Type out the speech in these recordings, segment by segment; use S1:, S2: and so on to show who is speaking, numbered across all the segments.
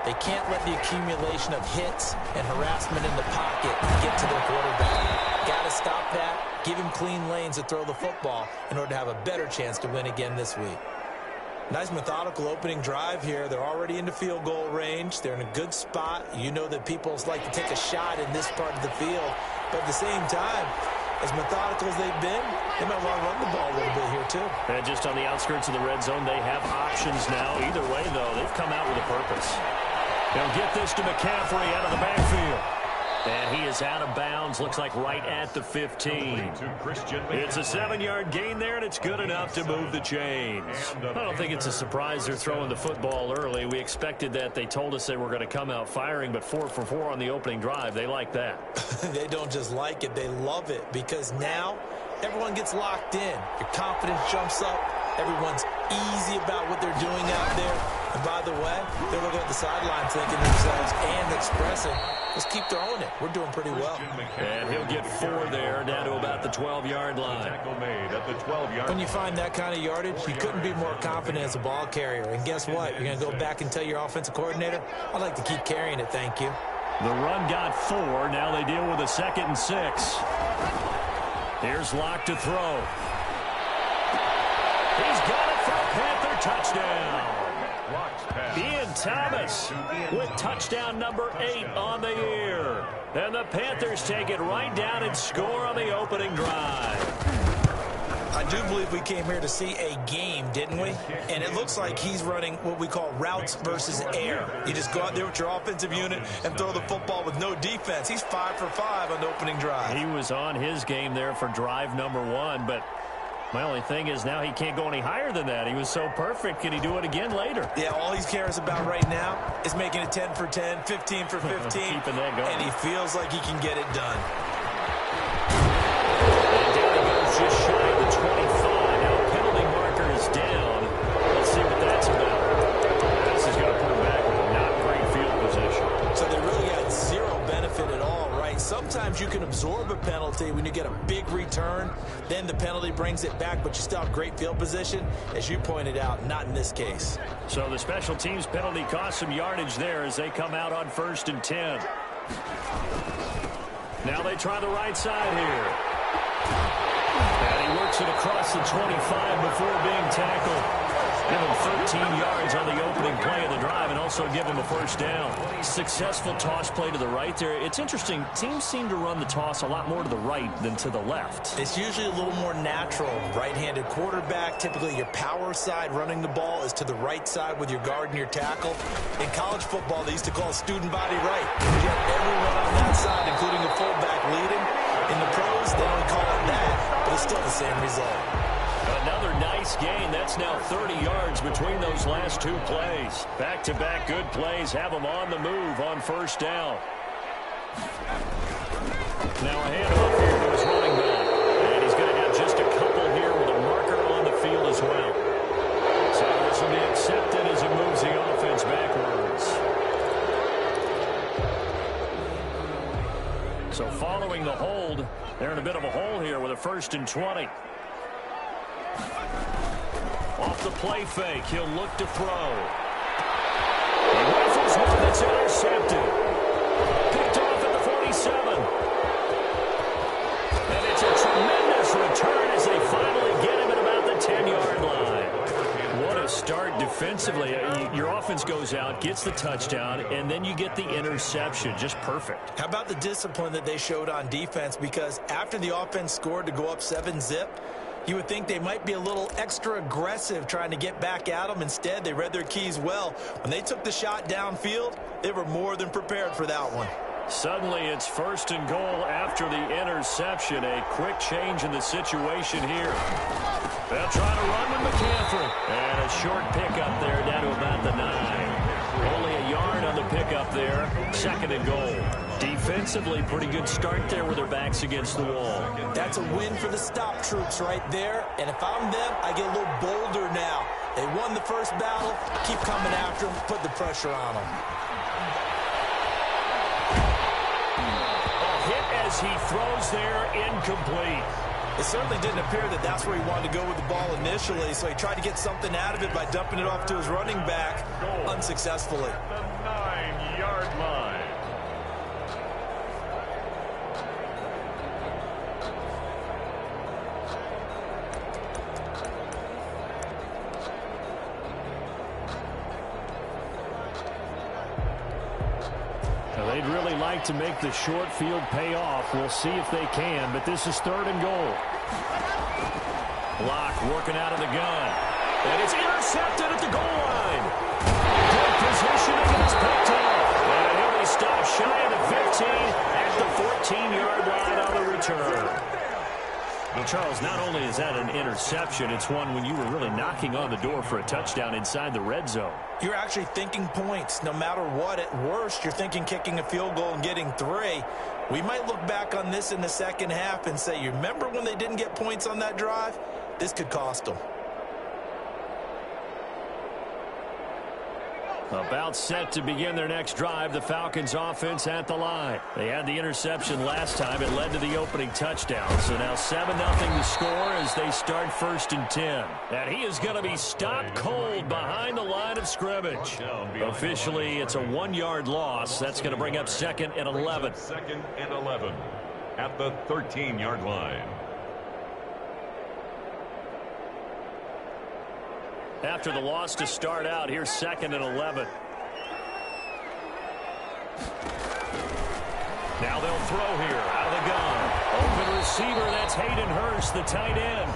S1: They can't let the accumulation of hits and harassment in the pocket get to their quarterback. Got to stop that, give him clean lanes to throw the football in order to have a better chance to win again this week. Nice methodical opening drive here. They're already into field goal range. They're in a good spot. You know that people like to take a shot in this part of the field. But at the same time, as methodical as they've been, they might want to run the ball a little bit here too.
S2: And just on the outskirts of the red zone, they have options now. Either way, though, they've come out with a purpose. They'll get this to McCaffrey out of the backfield. And he is out of bounds, looks like right at the 15. It's a 7-yard gain there, and it's good enough to move the chains. I don't think it's a surprise they're throwing the football early. We expected that. They told us they were going to come out firing, but 4 for 4 on the opening drive. They like that.
S1: They don't just like it, they love it, because now everyone gets locked in. Your confidence jumps up. Everyone's easy about what they're doing out there. And by the way, they're looking at the sideline thinking to themselves and expressing, let's keep throwing it. We're doing pretty well.
S2: And he'll get 4 there, down to about the 12-yard line.
S1: When you find that kind of yardage, you couldn't be more confident as a ball carrier. And guess what? You're going to go back and tell your offensive coordinator, I'd like to keep carrying it, thank you.
S2: The run got 4. Now they deal with a 2nd and 6. Here's Locke to throw. He's got it for a Panther touchdown. Ian Thomas with touchdown number 8 on the year. And the Panthers take it right down and score on the opening drive.
S1: I do believe we came here to see a game, didn't we? And it looks like he's running what we call routes versus air. You just go out there with your offensive unit and throw the football with no defense. He's 5 for 5 on the opening drive.
S2: He was on his game there for drive number 1, but my only thing is now he can't go any higher than that. He was so perfect. Can he do it again later?
S1: Yeah, all he cares about right now is making it 10 for 10, 15 for 15.
S2: Keeping that going.
S1: And he feels like he can get it done.
S2: And down he goes just shy of the 25. Now penalty marker is down. Let's see what that's about. This is going to put him back with not great field position.
S1: So they really got zero benefit at all, right? Sometimes you can absorb a penalty when you get a big return. Then the penalty brings it back, but you still have great field position. As you pointed out, not in this case.
S2: So the special teams penalty cost some yardage there as they come out on 1st and 10. Now they try the right side here. And he works it across the 25 before being tackled. Give him 13 yards on the opening play of the drive and also give him a 1st down. Successful toss play to the right there. It's interesting. Teams seem to run the toss a lot more to the right than to the left.
S1: It's usually a little more natural. Right-handed quarterback, typically your power side running the ball is to the right side with your guard and your tackle. In college football, they used to call student body right. You have everyone on that side, including a fullback leading. In the pros, they don't call it that, but it's still the same result.
S2: Another nice gain. That's now 30 yards between those last 2 plays. Back-to-back good plays have them on the move on 1st down. Now a handoff here to his running back. And he's going to have just a couple here with a marker on the field as well. So this will be accepted as it moves the offense backwards. So following the hold, they're in a bit of a hole here with a 1st and 20. Off the play fake, he'll look to throw. He rifles one that's intercepted. Picked off at the 47. And it's a tremendous return as they finally get him at about the 10-yard line. What a start defensively. Your offense goes out, gets the touchdown, and then you get the interception. Just perfect.
S1: How about the discipline that they showed on defense? Because after the offense scored to go up 7-zip, you would think they might be a little extra aggressive trying to get back at them. Instead, they read their keys well. When they took the shot downfield, they were more than prepared for that one.
S2: Suddenly, it's 1st and goal after the interception. A quick change in the situation here. They'll try to run with McCaffrey. And a short pickup there down to about the 9. Only a yard on the pickup there. 2nd and goal. Defensively, pretty good start there with their backs against the wall.
S1: That's a win for the stop troops right there. And if I'm them, I get a little bolder now. They won the first battle. Keep coming after them. Put the pressure on them.
S2: A hit as he throws there, incomplete.
S1: It certainly didn't appear that that's where he wanted to go with the ball initially, so he tried to get something out of it by dumping it off to his running back unsuccessfully.
S2: Well, they'd really like to make the short field pay off. We'll see if they can, but this is 3rd and goal. Block working out of the gun. And it's intercepted at the goal line. Good positioning, and it's picked off. And he'll be stopped shy of the 15 at the 14-yard line on the return. Well, Charles, not only is that an interception, it's one when you were really knocking on the door for a touchdown inside the red zone.
S1: You're actually thinking points. No matter what, at worst, you're thinking kicking a field goal and getting 3. We might look back on this in the second half and say, you remember when they didn't get points on that drive? This could cost them.
S2: About set to begin their next drive, the Falcons offense at the line. They had the interception last time. It led to the opening touchdown. So now 7-0 to score as they start 1st and 10. And he is going to be stopped cold behind the line of scrimmage. Officially, it's a 1-yard loss. That's going to bring up 2nd and 11.
S3: 2nd and 11 at the 13-yard line.
S2: After the loss to start out, here's 2nd and 11. Now they'll throw here out of the gun. Open receiver, that's Hayden Hurst, the tight end.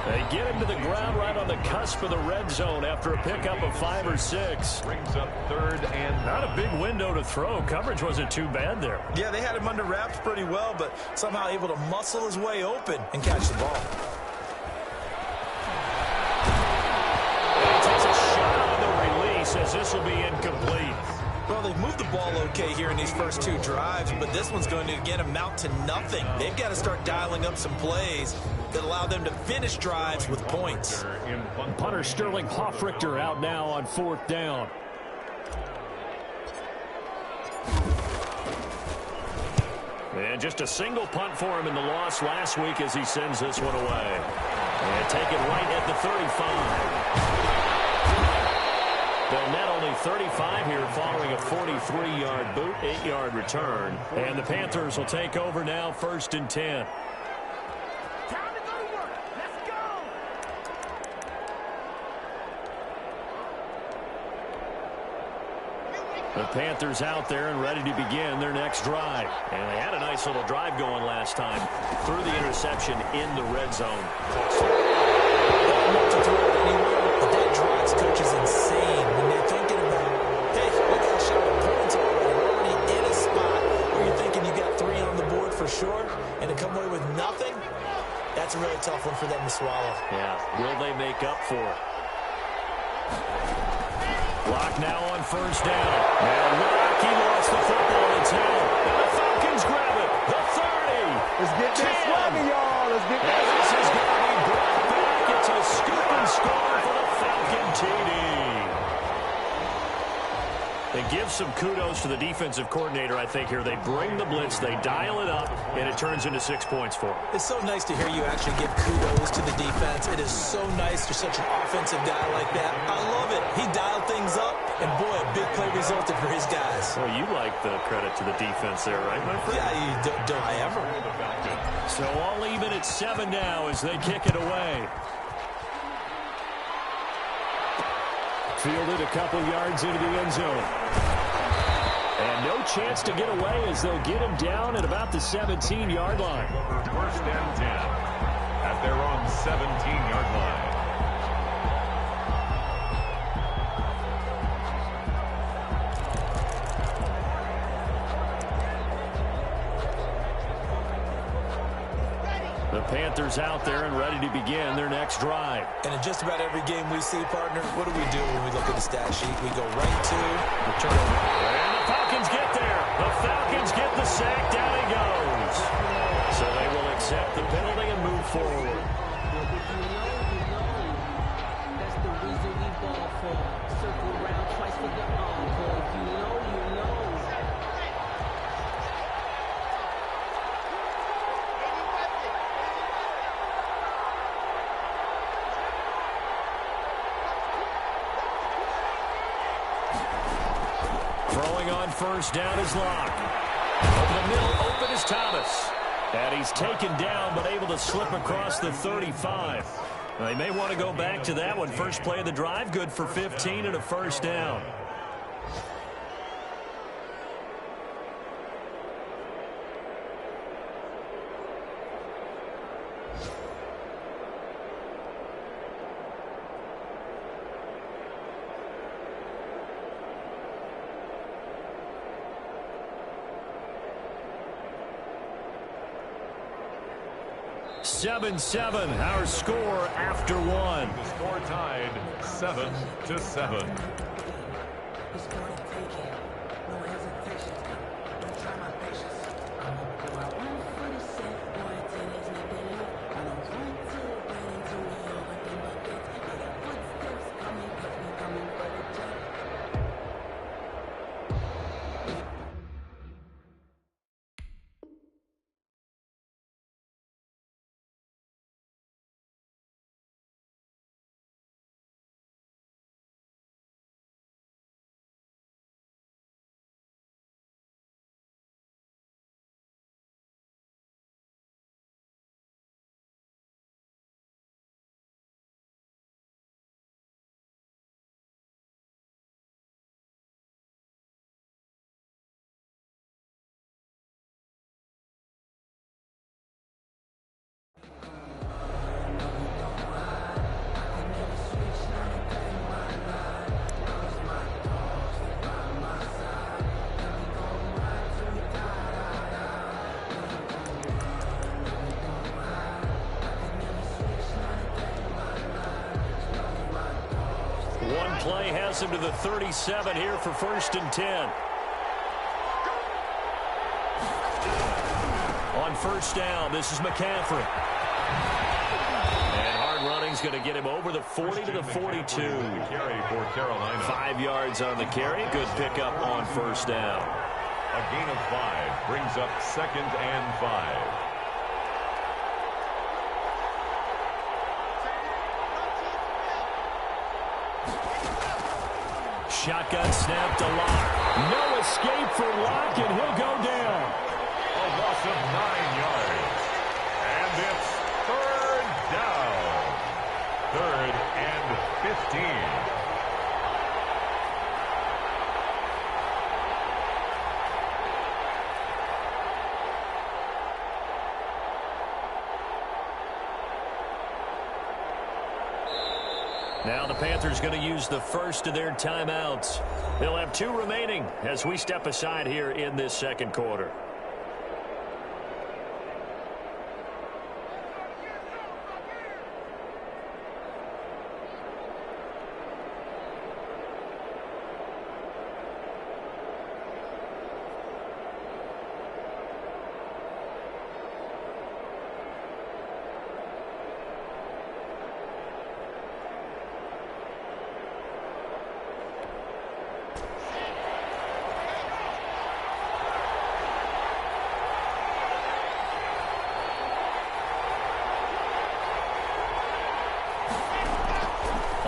S2: They get him to the ground right on the cusp of the red zone after a pickup of 5 or 6.
S3: Brings up 3rd and...
S2: Not a big window to throw. Coverage wasn't too bad there.
S1: Yeah, they had him under wraps pretty well, but somehow able to muscle his way open and catch the ball.
S2: Says this will be incomplete.
S1: Well, they've moved the ball okay here in these first 2 drives, but this one's going to, again, amount to nothing. They've got to start dialing up some plays that allow them to finish drives with points.
S2: Punter Sterling Hoffrichter out now on 4th down. And just a single punt for him in the loss last week as he sends this one away. And take it right at the 35. They'll net only 35 here following a 43-yard boot, 8-yard return. And the Panthers will take over now 1st and 10.
S4: Time to go to work. Let's go.
S2: The Panthers out there and ready to begin their next drive. And they had a nice little drive going last time through the interception in the red zone.
S1: But that drives coaches insane when they're thinking about, hey, we got a shot at points already. We're already in a spot where you're thinking you got 3 on the board for sure, and to come away with nothing, that's a really tough one for them to swallow.
S2: Yeah, will they make up for it? Block now on 1st down. Now Rocky lost the football in 10. And the Falcons grab it. The 30.
S5: Let's get that swagger, y'all. Let's get that swagger.
S2: This is going to be brought back. It's a scoop and score for the Falcon TD. They give some kudos to the defensive coordinator, I think, here. They bring the blitz, they dial it up, and it turns into 6 points for them.
S1: It's so nice to hear you actually give kudos to the defense. It is so nice you're such an offensive guy like that. I love it. He dialed things up, and boy, a big play resulted for his guys.
S2: Well, you like the credit to the defense there, right, my friend?
S1: Yeah, don't I ever.
S2: So all even at 7 now as they kick it away. Fielded a couple yards into the end zone. And no chance to get away as they'll get him down at about the 17-yard line.
S3: 1st and 10 at their own 17-yard line.
S2: The Panthers out there and ready to begin their next drive.
S1: And in just about every game we see, partner, what do we do when we look at the stat sheet? We go right to the turnover.
S2: And the Falcons get there. The Falcons get the sack. Down he goes. So they will accept the penalty and move forward.
S4: That's the reason we ball for. Circle around twice for the encore. If you know, you know.
S2: Throwing on 1st down is Locke. Over the middle, open is Thomas. And he's taken down, but able to slip across the 35. They may want to go back to that one. First play of the drive, good for 15 and a 1st down. 7-7, our score after one.
S3: The score tied 7-7.
S2: One play has him to the 37 here for 1st and 10. On 1st down, this is McCaffrey. And hard running's going to get him over the 40 to the 42.
S3: Carry for Carolina.
S2: 5 yards on the carry. Good pickup on 1st down.
S3: A gain of 5 brings up 2nd and 5.
S2: Shotgun snap to Locke. No escape for Locke, and he'll go down.
S3: A loss of 9 yards. And it's 3rd down. 3rd and 15.
S2: Now the Panthers going to use the first of their timeouts. They'll have 2 remaining as we step aside here in this 2nd quarter.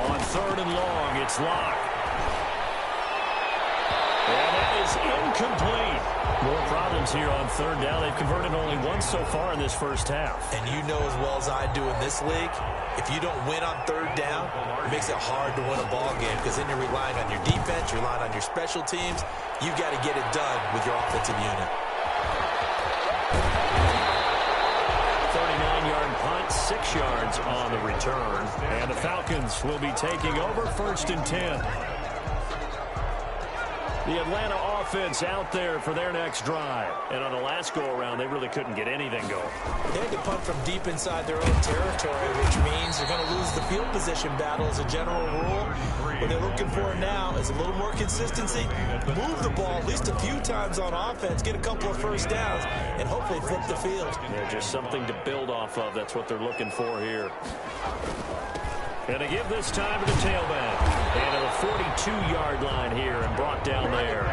S2: On 3rd and long, it's Locke. And that is incomplete. More problems here on 3rd down. They've converted only once so far in this first half.
S1: And you know as well as I do in this league, if you don't win on 3rd down, it makes it hard to win a ball game because then you're relying on your defense, you're relying on your special teams. You've got to get it done with your offensive unit.
S2: 39-yard punt, 6 yards on the return. And the Falcons will be taking over 1st and 10. The Atlanta offense out there for their next drive. And on the last go-around, they really couldn't get anything going.
S1: They had to punt from deep inside their own territory, which means they're going to lose the field position battle as a general rule. What they're looking for now is a little more consistency, move the ball at least a few times on offense, get a couple of 1st downs, and hopefully flip the field.
S2: Yeah, just something to build off of. That's what they're looking for here. And to give this time to the tailback. And to the 42-yard line here and brought down there.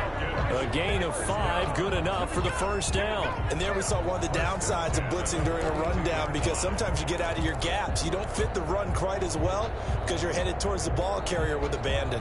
S2: A gain of 5, good enough for the 1st down.
S1: And there we saw one of the downsides of blitzing during a rundown because sometimes you get out of your gaps. You don't fit the run quite as well because you're headed towards the ball carrier with abandon.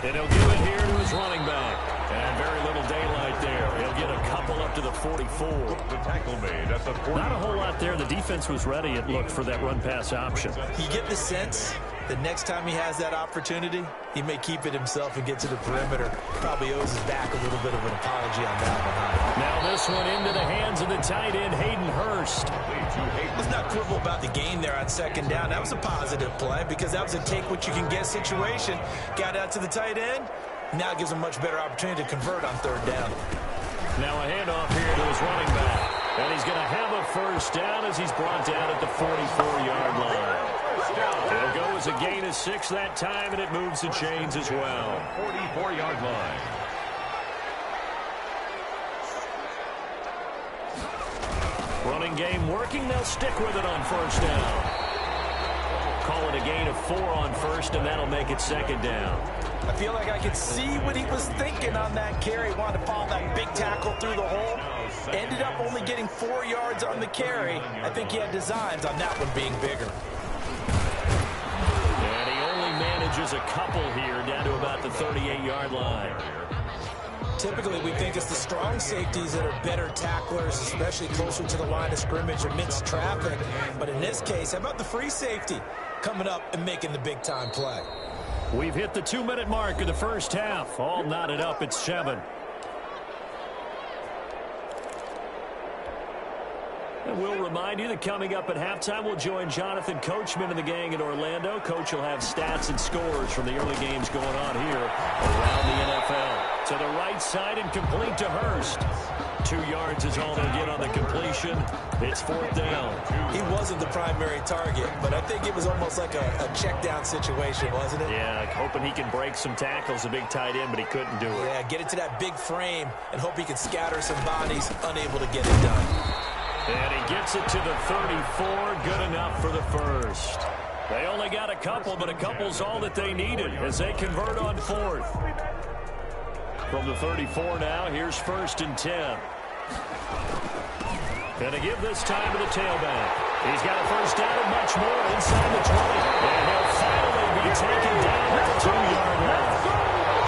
S2: And he'll give it here to his running back. And very little daylight there. He'll get a couple up to the 44.
S3: The tackle made at the 40.
S2: Not a whole lot there. The defense was ready, it looked, for that run-pass option.
S1: You get the sense that next time he has that opportunity, he may keep it himself and get to the perimeter. Probably owes his back a little bit of an apology on that one.
S2: Now this one into the hands of the tight end, Hayden Hurst.
S1: Let's not quibble about the gain there on 2nd down. That was a positive play because that was a take-what-you-can-get situation. Got out to the tight end, Now it gives him a much better opportunity to convert on third down.
S2: Now a handoff here to his running back. And he's going to have a first down as he's brought down at the 44-yard line. It'll go as a gain of 6 that time, and it moves the chains as well.
S3: 44-yard line.
S2: Running game working. They'll stick with it on first down. Call it a gain of 4 on first, and that'll make it second down.
S1: I feel like I could see what he was thinking on that carry. Wanted to follow that big tackle through the hole. Ended up only getting 4 yards on the carry. I think he had designs on that one being bigger.
S2: And he only manages a couple here down to about the 38-yard line.
S1: Typically, we think it's the strong safeties that are better tacklers, especially closer to the line of scrimmage amidst traffic. But in this case, how about the free safety coming up and making the big-time play?
S2: We've hit the 2-minute mark of the first half. All knotted up at 7. And we'll remind you that coming up at halftime, we'll join Jonathan Coachman and the gang in Orlando. Coach will have stats and scores from the early games going on here around the NFL. To the right side and complete to Hurst. 2 yards is all they'll get on the completion. It's 4th down.
S1: He wasn't the primary target, but I think it was almost like a check down situation, wasn't it?
S2: Yeah, hoping he can break some tackles, a big tight end, but he couldn't do it.
S1: Yeah, get it to that big frame and hope he can scatter some bodies, unable to get it done.
S2: And he gets it to the 34, good enough for the first. They only got a couple, but a couple's all that they needed as they convert on 4th. From the 34 now, here's 1st and 10. And to give this time to the tailback. He's got a first down and much more inside the 20. And he'll finally be taken down at the 2-yard line.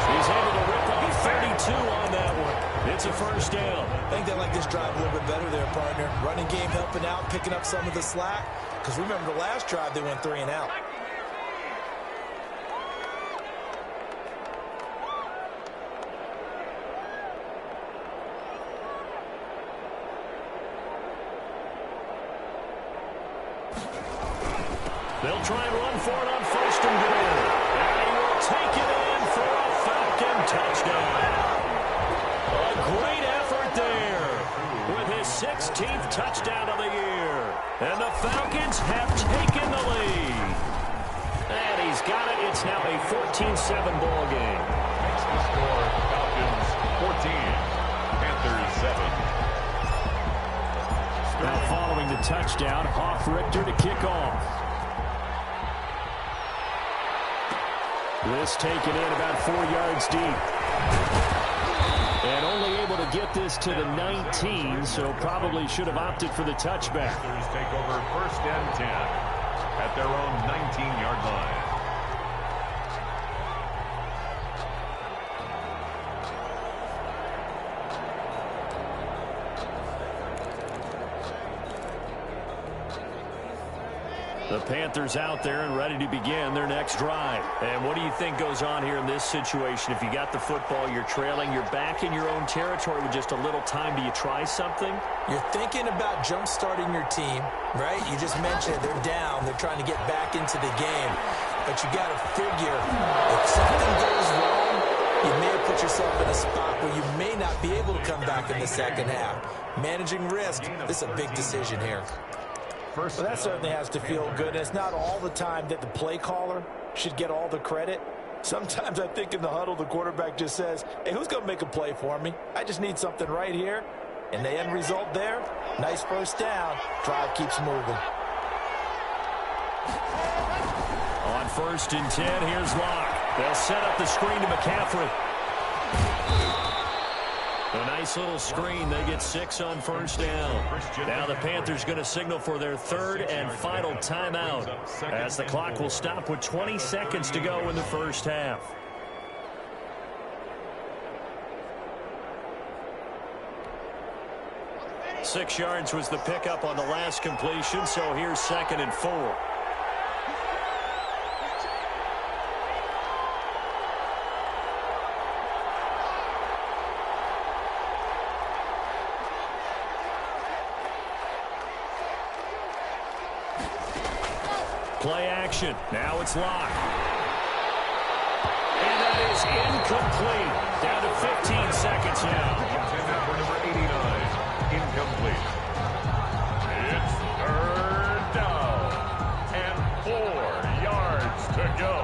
S2: He's able to rip off 32 on that one. It's a first down.
S1: I think they like this drive a little bit better there, partner. Running game helping out, picking up some of the slack. Because remember the last drive, they went 3 and out.
S2: They'll try and run for it on 1st and goal. And he will take it in for a Falcon touchdown. A great effort there with his 16th touchdown of the year. And the Falcons have taken the lead. And he's got it. It's now a 14-7 ball game.
S3: Makes the score Falcons 14, Panthers 7.
S2: Now following the touchdown, Hoff-Richter to kick off. This taken in about 4 yards deep. And only able to get this to the 19, so probably should have opted for the touchback.
S3: Panthers take over 1st and 10 at their own 19-yard line.
S2: The Panthers out there and ready to begin their next drive. And what do you think goes on here in this situation? If you got the football, you're trailing, you're back in your own territory with just a little time. Do you try something?
S1: You're thinking about jump-starting your team, right? You just mentioned they're down. They're trying to get back into the game. But you got to figure if something goes wrong, you may have put yourself in a spot where you may not be able to come back in the second half. Managing risk, this is a big decision here. Well, that certainly has to feel good. And it's not all the time that the play caller should get all the credit. Sometimes I think in the huddle, the quarterback just says, hey, who's going to make a play for me? I just need something right here. And the end result there, nice first down. Drive keeps moving.
S2: On 1st and 10, here's Locke. They'll set up the screen to McCaffrey. A nice little screen. They get 6 on 1st down. Now the Panthers going to signal for their 3rd and final timeout as the clock will stop with 20 seconds to go in the first half. Six yards was the pickup on the last completion, so here's 2nd and 4. Play action. Now it's Locke. And that is incomplete. Down to 15 seconds now.
S3: Intended for number 89. Incomplete. It's third down. And 4 yards to go.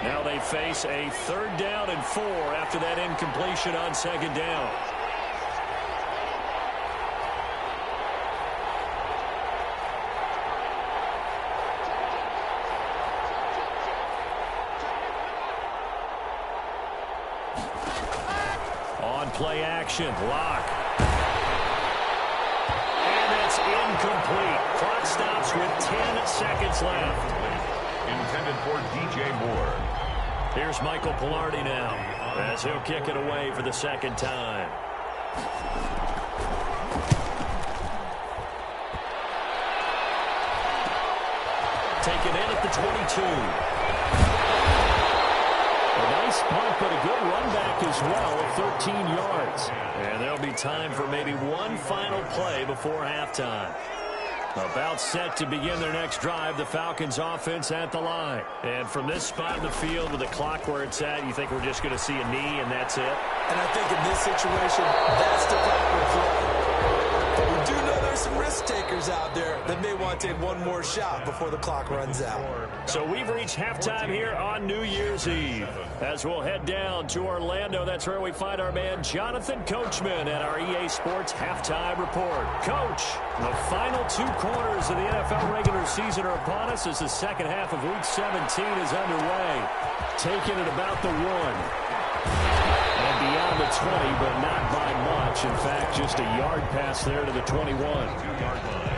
S2: Now they face a 3rd down and 4 after that incompletion on 2nd down. On play action, lock. And it's incomplete. Clock stops with 10 seconds left.
S3: Intended for DJ Moore.
S2: Here's Michael Pilardi now, as he'll kick it away for the 2nd time. Taken in at the 22. A nice punt, but a good run back as well at 13 yards. And there'll be time for maybe one final play before halftime. About set to begin their next drive, the Falcons offense at the line. And from this spot in the field with the clock where it's at, you think we're just going to see a knee and that's it?
S1: And I think in this situation, that's the proper play. But we do know there's some risk takers out there that may want to take one more shot before the clock runs out.
S2: So we've reached halftime here on New Year's Eve. As we'll head down to Orlando, that's where we find our man Jonathan Coachman at our EA Sports Halftime Report. Coach, the final 2 quarters of the NFL regular season are upon us as the second half of Week 17 is underway. Taking it about the 1. And beyond the 20, but not by much. In fact, just a yard pass there to the 21.
S3: 2-yard line.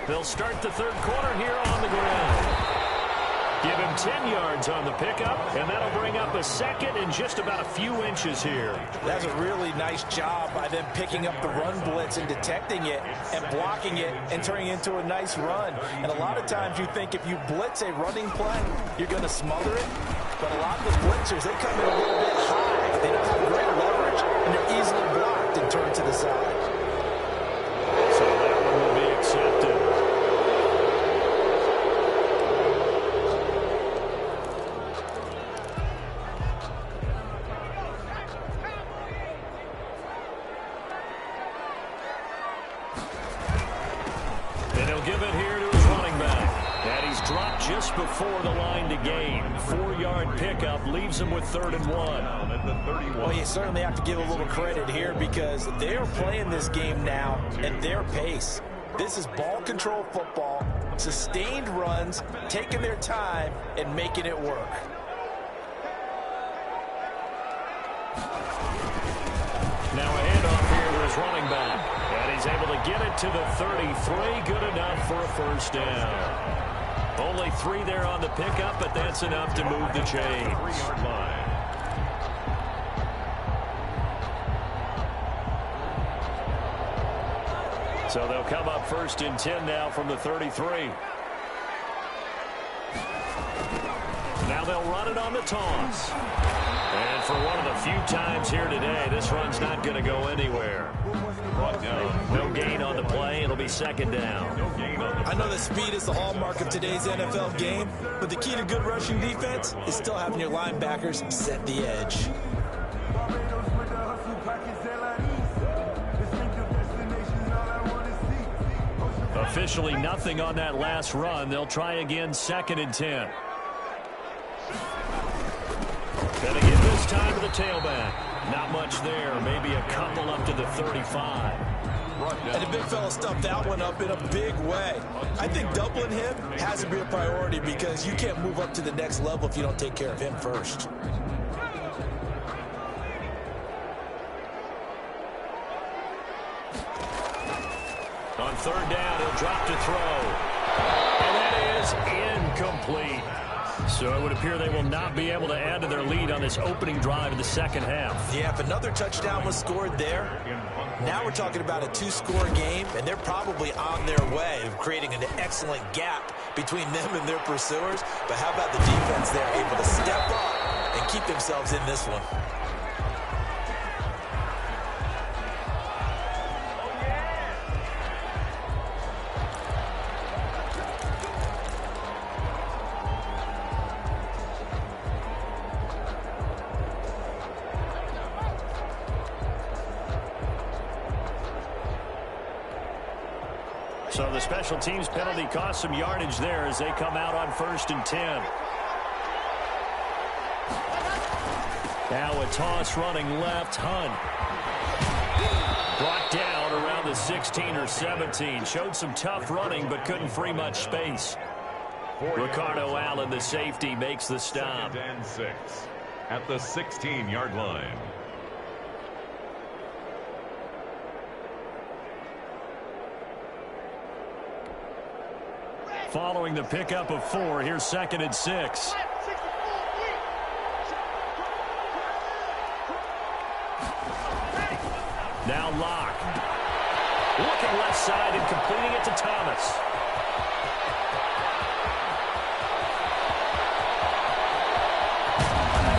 S2: They'll start the 3rd quarter here on the ground. Give him 10 yards on the pickup, and that'll bring up a 2nd and just about a few inches here.
S1: That's a really nice job by them picking up the run blitz and detecting it and blocking it and turning it into a nice run. And a lot of times you think if you blitz a running play, you're going to smother it. But a lot of the blitzers, they come in a little bit high. They don't have great leverage, and they're easily blocked and turned to the side.
S2: So that one will be accepted. And he'll give it here to his running back. And he's dropped just before the line to gain. 4-yard pickup leaves him with 3rd and 1.
S3: At the 31.
S1: Well, you certainly have to give a little credit here because they're playing this game now at their pace. This is ball control football, sustained runs, taking their time and making it work.
S2: Now a handoff here to his running back. And he's able to get it to the 33. Good enough for a 1st down. Only 3 there on the pickup, but that's enough to move the chains.
S3: 3-yard line.
S2: So they'll come up 1st and 10 now from the 33. Now they'll run it on the toss. And for one of the few times here today, this run's not going to go anywhere.
S3: Brought down.
S2: No gain on the play. It'll be 2nd down.
S3: No gain on the
S1: I know that speed is the hallmark of today's NFL game, but the key to good rushing defense is still having your linebackers set the edge.
S2: Officially nothing on that last run. They'll try again 2nd and 10. Gonna get this time to the tailback. Not much there. Maybe a couple up to the 35.
S1: And the big fella stuffed that one up in a big way. I think doubling him has to be a priority because you can't move up to the next level if you don't take care of him first.
S2: On 3rd down, he'll drop to throw. And that is incomplete. So it would appear they will not be able to add to their lead on this opening drive of the second half.
S1: Yeah, if another touchdown was scored there, now we're talking about a two-score game, and they're probably on their way of creating an excellent gap between them and their pursuers. But how about the defense there, able to step up and keep themselves in this one?
S2: So the special teams penalty cost some yardage there as they come out on 1st and 10. Now a toss running left. Hunt. Brought down around the 16 or 17. Showed some tough running but couldn't free much space. Ricardo Allen, the safety, makes the stop.
S3: 2nd and 6 at the 16-yard line.
S2: Following the pickup of 4, here's 2nd and 6. Now Locke. Looking left side and completing it to Thomas.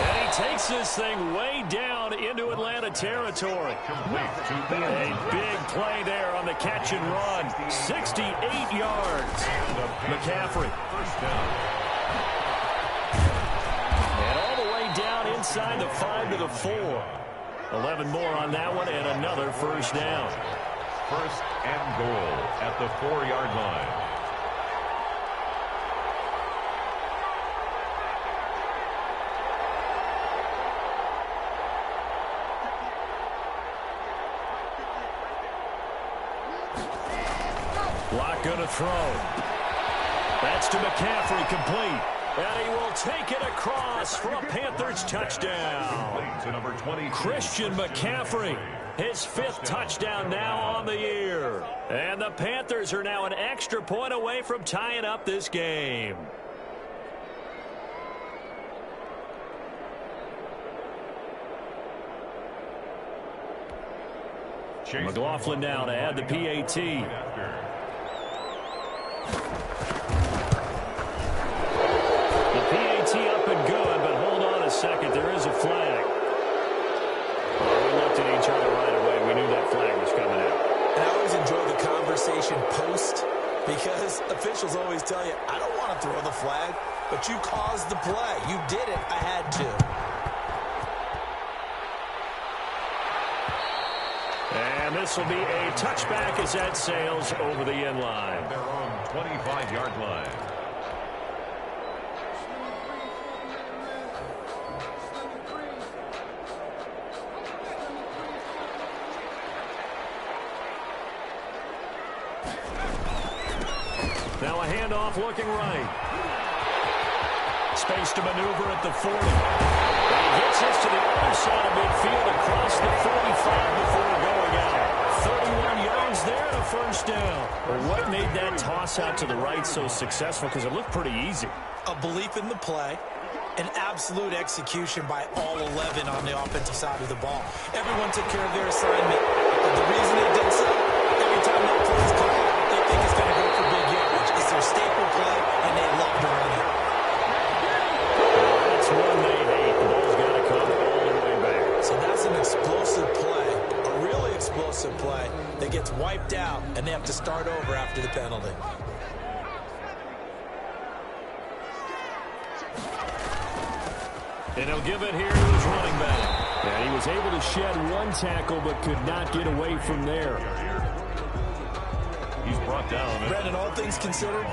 S2: And he takes this thing way down into Atlanta territory. A big play there on the catch and run. 68 yards. McCaffrey. And all the way down inside the 5 to the 4. 11 more on that one and another first down.
S3: 1st and goal at the 4-yard line.
S2: Block going to throw. That's to McCaffrey, complete. And he will take it across for a Panthers touchdown.
S3: To number 20,
S2: Christian McCaffrey, his 5th touchdown now on the year. And the Panthers are now an extra point away from tying up this game. McLaughlin now to add the PAT. Up and good, but hold on a second. There is a flag. We looked at each other right away. We knew that flag was coming out.
S1: And I always enjoy the conversation post because officials always tell you, I don't want to throw the flag, but you caused the play. You did it. I had to.
S2: And this will be a touchback as that sails over the end line.
S3: Their own 25-yard line.
S2: Now a handoff looking right. Space to maneuver at the 40. And he gets this to the other side of midfield across the 45 before going out. 31 yards there and a first down. Well, what made that toss out to the right so successful? Because it looked pretty easy.
S1: A belief in the play, an absolute execution by all 11 on the offensive side of the ball. Everyone took care of their assignment. But the reason they did so, every time that play is called, they think it's going to go for big yardage. It's their staple play, and they love to run it.
S2: That's one they hate. The ball's got to come all the way back.
S1: So that's an explosive play, a really explosive play that gets wiped out, and they have to start over after the penalty.
S2: And he'll give it here to his running back. And he was able to shed one tackle but could not get away from there.
S3: He's brought down.
S1: Brandon, all things considered,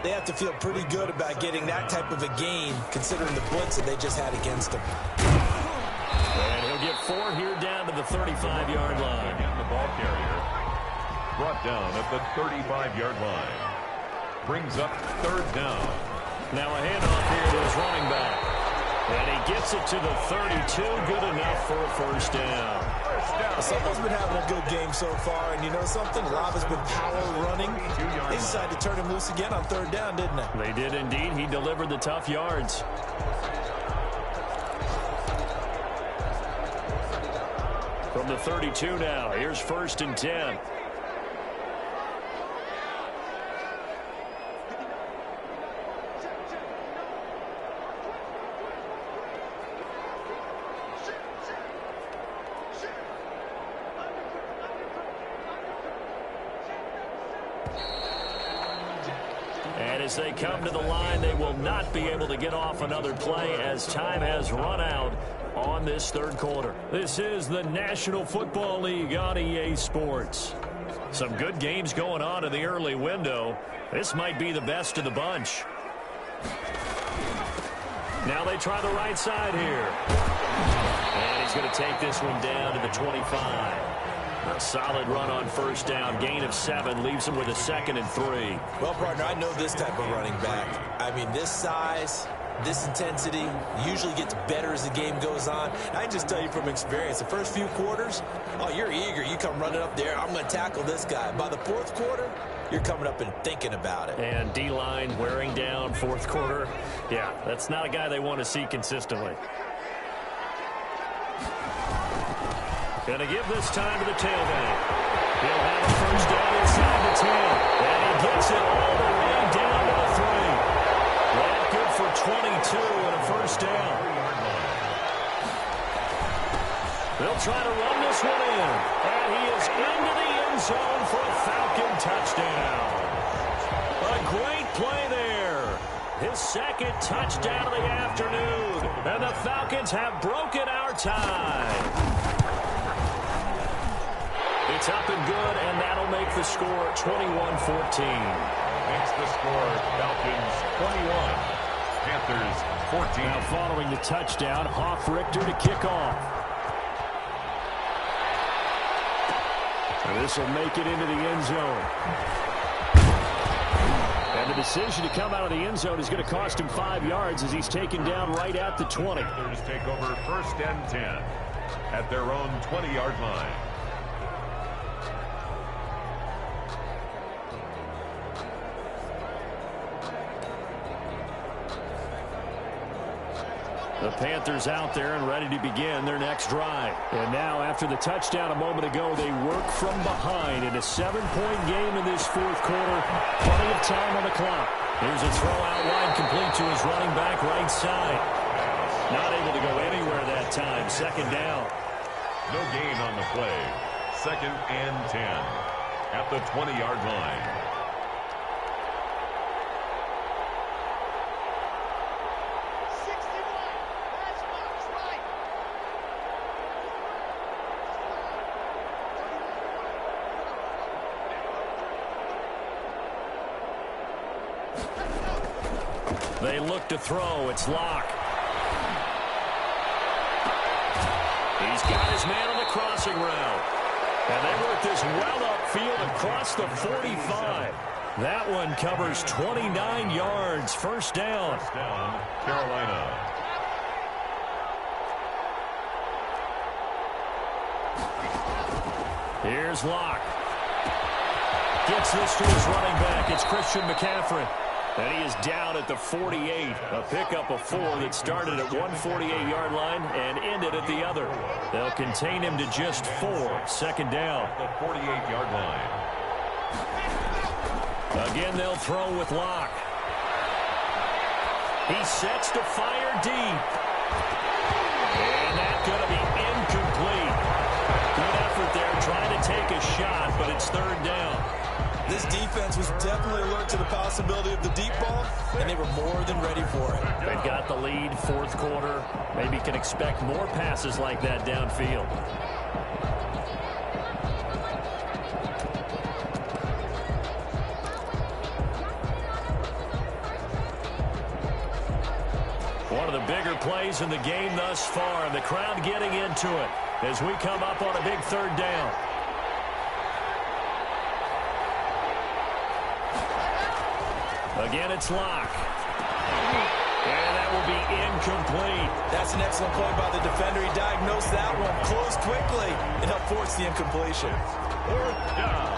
S1: they have to feel pretty good about getting that type of a gain considering the blitz that they just had against them.
S2: And he'll get 4 here down to the 35-yard line.
S3: Again, the ball carrier brought down at the 35-yard line. Brings up 3rd down.
S2: Now a handoff here to his running back. And he gets it to the 32. Good enough for a first down.
S3: First down
S1: Someone's been having a good game so far, and you know something? Rob has been power running. They decided to turn him loose again on third down, didn't they?
S2: They did indeed. He delivered the tough yards. From the 32 now, here's 1st and 10. And as they come to the line, they will not be able to get off another play as time has run out on this third quarter. This is the National Football League on EA Sports. Some good games going on in the early window. This might be the best of the bunch. Now they try the right side here. And he's going to take this one down to the 25. A solid run on 1st down. Gain of 7 leaves him with a 2nd and 3.
S1: Well, partner, I know this type of running back. I mean, this size, this intensity usually gets better as the game goes on. And I can just tell you from experience, the first few quarters, oh, you're eager. You come running up there. I'm going to tackle this guy. By the 4th quarter, you're coming up and thinking about it.
S2: And D-line wearing down 4th quarter. Yeah, that's not a guy they want to see consistently. Going to give this time to the tailback. He'll have a 1st down inside the 10. And he gets it all the way down to the 3. That good for 22 and a 1st down. They'll try to run this one in. And he is into the end zone for a Falcon touchdown. A great play there. His 2nd touchdown of the afternoon. And the Falcons have broken our tie. It's up and good, and that'll make the score 21-14.
S3: Makes the score Falcons 21, Panthers 14.
S2: Now following the touchdown, Hoff-Richter to kick off. And this will make it into the end zone. And the decision to come out of the end zone is going to cost him 5 yards as he's taken down right at the 20.
S3: Panthers take over 1st and 10 at their own 20-yard line.
S2: The Panthers out there and ready to begin their next drive. And now, after the touchdown a moment ago, they work from behind in a 7-point game in this 4th quarter. Plenty of time on the clock. Here's a throw out wide, complete to his running back right side. Not able to go anywhere that time. 2nd down.
S3: No gain on the play. 2nd and 10 at the 20-yard line.
S2: They look to throw. It's Locke. He's got his man on the crossing route. And they work this well upfield across the 45. That one covers 29 yards. 1st down.
S3: 1st down, Carolina.
S2: Here's Locke. Gets this to his running back. It's Christian McCaffrey. And he is down at the 48. A pickup of 4 that started at one 48-yard line and ended at the other. They'll contain him to just 4. 2nd down.
S3: The 48-yard line.
S2: Again, they'll throw with Locke. He sets to fire deep. And that's going to be incomplete. Good effort there trying to take a shot, but it's 3rd down.
S1: This defense was definitely alert to the possibility of the deep ball, and they were more than ready for it.
S2: They've got the lead, 4th quarter. Maybe can expect more passes like that downfield. One of the bigger plays in the game thus far, and the crowd getting into it as we come up on a big 3rd down. Again, it's Locke. And that will be incomplete.
S1: That's an excellent play by the defender. He diagnosed that one, closed quickly, and helped force the incompletion.
S3: 4th down.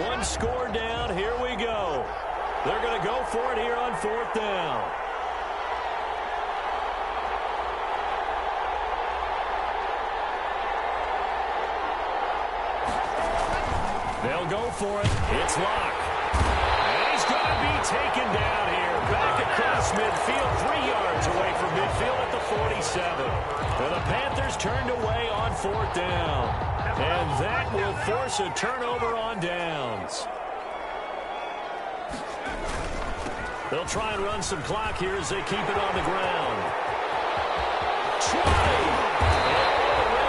S2: One score down. Here we go. They're going to go for it here on 4th down. They'll go for it. It's Locke. And he's going to be taken down here. Back across midfield, 3 yards away from midfield at the 47. And the Panthers turned away on 4th down. And that will force a turnover on downs. They'll try and run some clock here as they keep it on the ground. Try!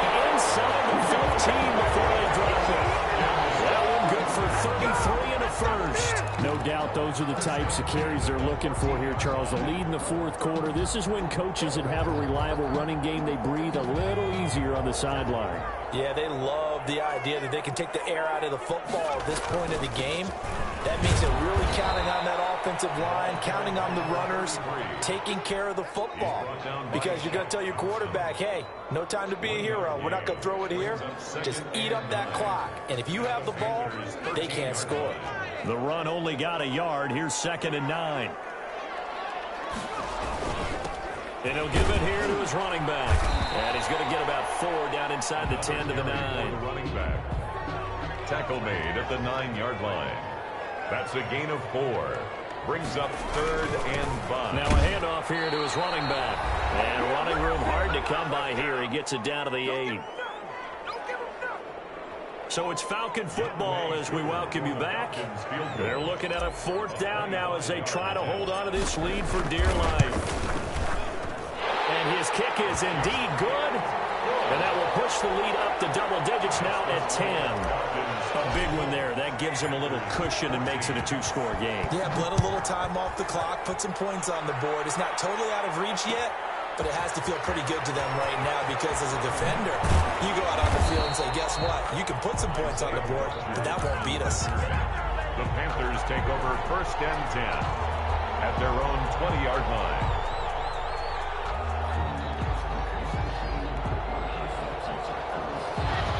S2: And inside the 15 before they drop it. That one good for 33 and a first. No doubt those are the types of carries they're looking for here, Charles. The lead in the 4th quarter. This is when coaches that have a reliable running game, they breathe a little easier on the sideline.
S1: Yeah, they love the idea that they can take the air out of the football at this point of the game. That means they're really counting on that offensive line, counting on the runners, taking care of the football. Because you're going to tell your quarterback, hey, no time to be a hero. We're not going to throw it here. Just eat up that clock. And if you have the ball, they can't score.
S2: The run only got a yard. Here's 2nd and 9. And he'll give it here to his running back. And he's going to get about 4 down inside the 10 to the 9.
S3: Running back. Tackle made at the 9-yard line. That's a gain of 4. Brings up 3rd and 5.
S2: Now a handoff here to his running back. And running room hard to come by here. He gets it down to the 8. So it's Falcon football as we welcome you back. They're looking at a 4th down now as they try to hold on to this lead for dear life. And his kick is indeed good. And that will push the lead up to double digits now at 10. A big one there. That gives him a little cushion and makes it a 2-score game.
S1: Yeah, bled a little time off the clock, put some points on the board. It's not totally out of reach yet, but it has to feel pretty good to them right now because as a defender, you go out on the field and say, guess what? You can put some points on the board, but that won't beat us.
S3: The Panthers take over 1st and 10 at their own 20-yard line.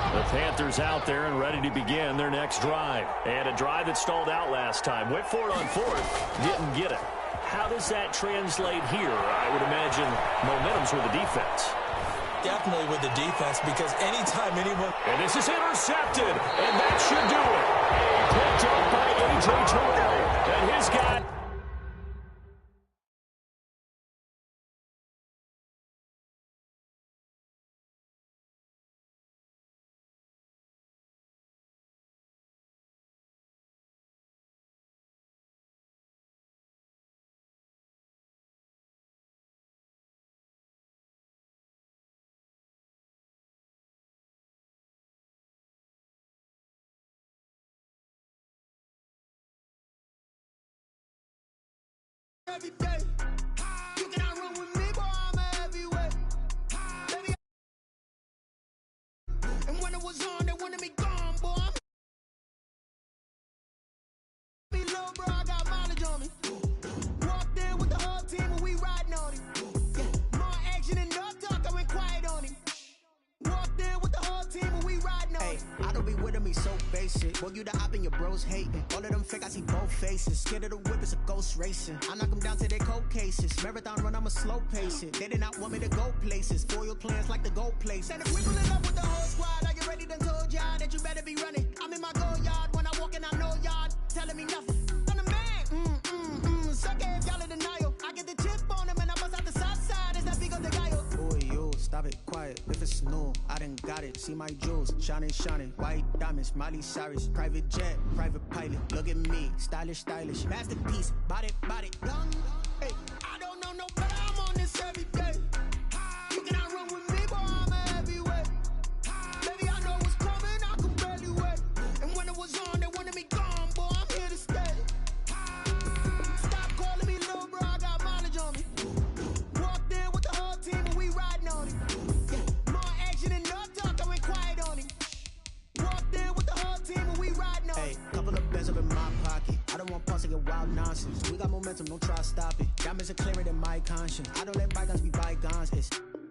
S2: The Panthers out there and ready to begin their next drive. And a drive that stalled out last time. Went for it on 4th, didn't get it. How does that translate here? I would imagine momentum's with the defense.
S1: Definitely with the defense because anytime anyone...
S2: And this is intercepted, and that should do it. Picked up by A.J. Terrell. And his guy...
S6: Every day, you cannot run with me, boy, I'm a heavyweight. Baby, and when it was on, they wanted me gone, boy. Me low, bro, I got mileage on me. Walked in with the whole team and we riding on him. Yeah, more action and no talk, I went quiet on him. Walked in with the whole team and we riding on him.
S7: I don't be with him, he's so basic. Boy, you the op and your bros hating. All of them fake, I see both faces. Scared of the whip, it's a ghost racing. I knock them down to their cold cases. Marathon run, I'ma slow pace it. They did not want me to go places. Foil plans like the go places.
S6: And if we pulling up with the whole squad, are you ready? Done told y'all that you better be running. I'm in my go yard when I walk in, I know y'all telling me nothing. I'm the man. Suck it if y'all in denial. I get the chip on them and I bust out the south side. It's that big of the guy.
S7: Boy, yo, stop it, quiet. If it's new, I done got it. See my jewels, shining, shining. White diamonds, Miley Cyrus. Private jet, private pilot. Look at me, stylish, stylish. Masterpiece, body, young.
S6: Hey, I don't know no better. I'm on this every day. You cannot run with me, boy, I'm a heavyweight. Baby, I know what's coming, I can barely wait. And when it was on, they wanted me gone, boy, I'm here to stay. Stop calling me little, bro, I got mileage on me. Walked in with the whole team and we riding on it. Yeah, more action and no talk,
S7: your wild nonsense. We got momentum, don't try to stop it. Diamonds are clearer than my conscience. I don't let bygones be bygones.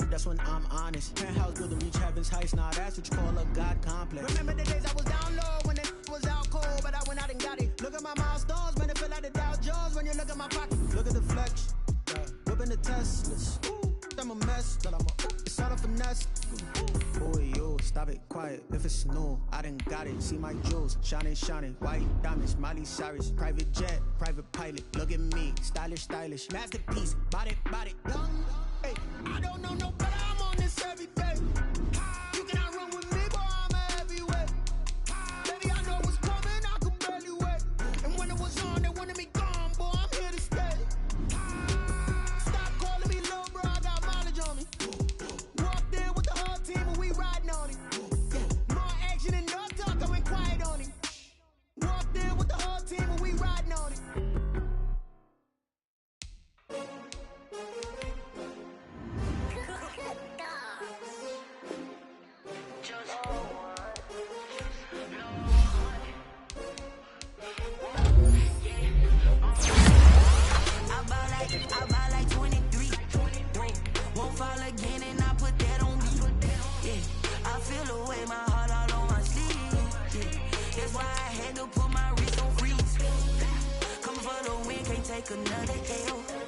S7: That's when I'm honest. Penthouse built to reach heaven's heights. Nah, that's what you call a God complex. Remember the days I was down low when it was out cold, but I went out and got it. Look at my milestones, man, it feel like the Dow Jones when you look at my pocket. Look at the flex, whipping the Teslas. I'm a mess, but it's all a finesse. Boy, yo, stop it, quiet. If it's new, I done got it. See my jewels, shining, shining. White diamonds, Miley Cyrus. Private jet, private pilot. Look at me, stylish, stylish. Masterpiece, body, young. Hey, I don't know no better. I'm on this every day. You cannot run with me, boy. I'm a heavyweight. Baby, I know what's coming. I could barely wait. And when it was on, they wanted me gone, boy. I'm here to stay. Stop calling me little bro. I got mileage on me. Walked in with the whole team and we riding on it. Yeah, more action and no talk. I went quiet on it. Walked in with the whole team and we riding on it.
S8: I buy like 23. Won't fall again and I put that on me. Yeah, I feel the way, my heart all on my sleeve. Yeah, that's why I had to put my wrist on freeze. Coming for the win, can't take another L.